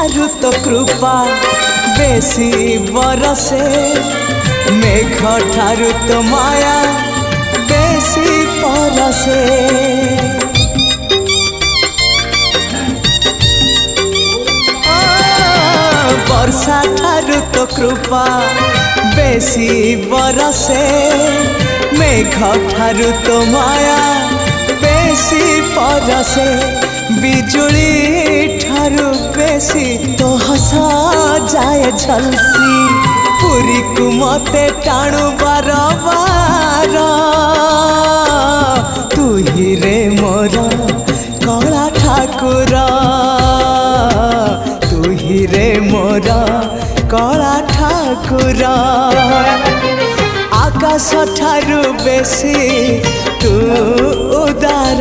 ठारू तो कृपा बेसी बरसे मेघ ठारू तो माया बेसी परसे वर्षा ठारू तो कृपा बेसी बरसे मेघ ठारू तो माया बेसी परसे बिजुली ठारू बेसी तो हसा जाए झलसी पुरी को मते टाणु बार बार तू ही रे मोर कला ठाकुर तू ही रे मोर कला ठाकुर आकाश ठारू बेसी तू उदार।